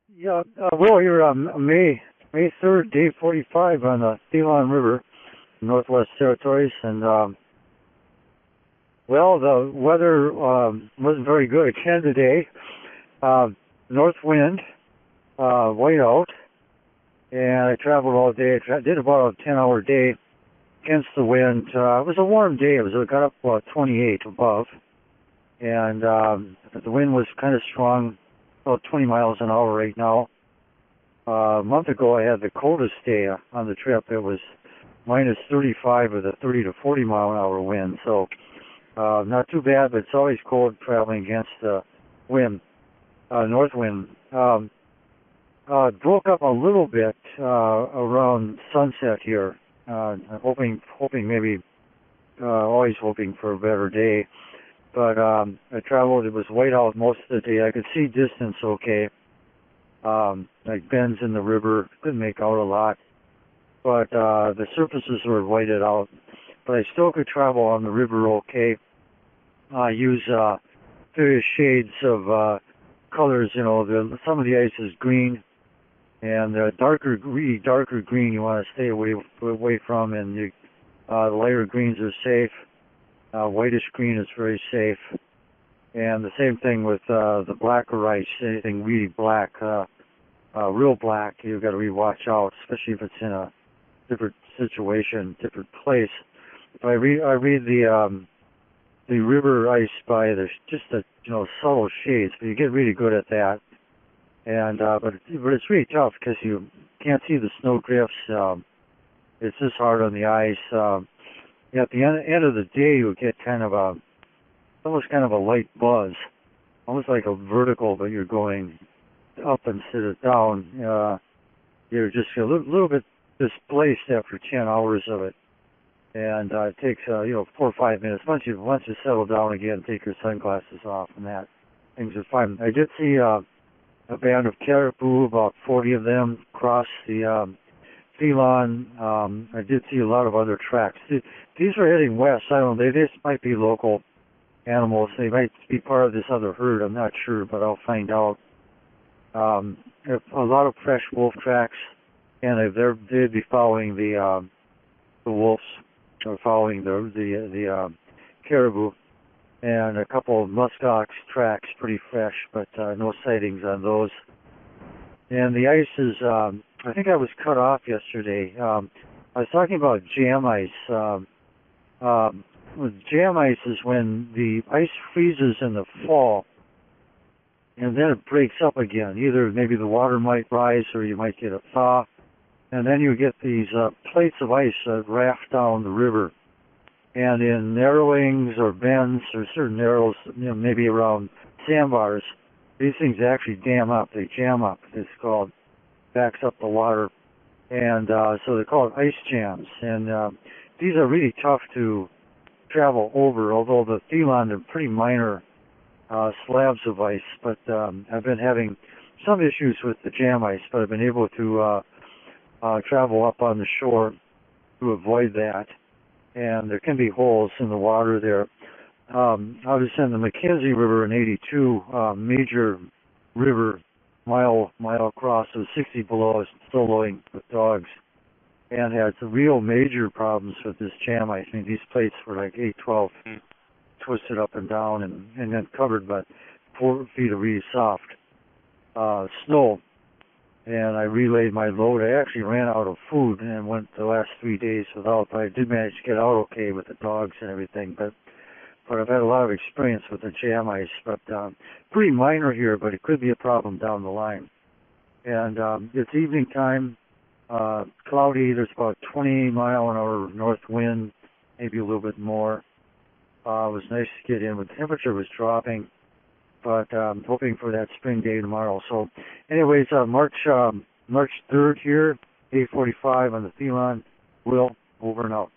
Yeah, Will, you're May 3rd, day 45 on the Thelon River, Northwest Territories, and well, the weather wasn't very good again today. Uh, North wind, white out, and I traveled all day. Did about a 10-hour day against the wind. It was a warm day. It got up about 28 above, and the wind was kind of strong, about 20 miles an hour right now. A month ago, I had the coldest day on the trip. It was minus 35 with a 30 to 40 mile an hour wind. So not too bad, but it's always cold traveling against the wind, north wind. It broke up a little bit around sunset here. Hoping maybe, always hoping for a better day. But I traveled. It was white out most of the day. I could see distance okay. Like bends in the river, couldn't make out a lot, but the surfaces were whited out. But I still could travel on the river okay. Use various shades of colors. You know, some of the ice is green, and the really darker green you want to stay away from, and the lighter greens are safe. Whitish green is very safe. And the same thing with the blacker ice. Anything really black, real black, you've got to really watch out, especially if it's in a different situation, different place. If I read the river ice by just the subtle shades, but you get really good at that. And but it's really tough because you can't see the snow drifts. It's just hard on the ice. At the end of the day, you get almost kind of a light buzz, almost like a vertical, but you're going up instead of down. You're just a little bit displaced after 10 hours of it, and it takes 4 or 5 minutes. Once you settle down again, take your sunglasses off, and that things are fine. I did see a band of caribou, about 40 of them, cross the Thelon. I did see a lot of other tracks. These are heading west. I don't know. They just might be local animals. They might be part of this other herd. I'm not sure, but I'll find out. A lot of fresh wolf tracks, and they'd be following the wolves, or following the caribou, and a couple of muskox tracks, pretty fresh, but no sightings on those. And the ice is, I think I was cut off yesterday. I was talking about jam ice. Jam ice is when the ice freezes in the fall, and then it breaks up again. Either maybe the water might rise, or you might get a thaw, and then you get these plates of ice that raft down the river. And in narrowings or bends or certain narrows, maybe around sandbars, these things actually dam up. They jam up. It's called, backs up the water, and so they're called ice jams. And these are really tough to travel over, although the Thelon are pretty minor slabs of ice. But I've been having some issues with the jam ice, but I've been able to travel up on the shore to avoid that. And there can be holes in the water there. I was in the McKenzie River in '82, major river, mile across. It was 60 below. I was soloing with dogs, and had some real major problems with this jam ice. I mean, these plates were like 8-12 feet, twisted up and down, and then covered by 4 feet of really soft snow. And I relayed my load. I actually ran out of food and went the last 3 days without, but I did manage to get out okay with the dogs and everything. But I've had a lot of experience with the jam ice. But pretty minor here, but it could be a problem down the line. And it's evening time, cloudy. There's about 20 mile an hour north wind, maybe a little bit more. It was nice to get in, but the temperature was dropping. But I'm hoping for that spring day tomorrow. So anyways, March 3rd here, 8:45 on the Thelon. Will, over and out.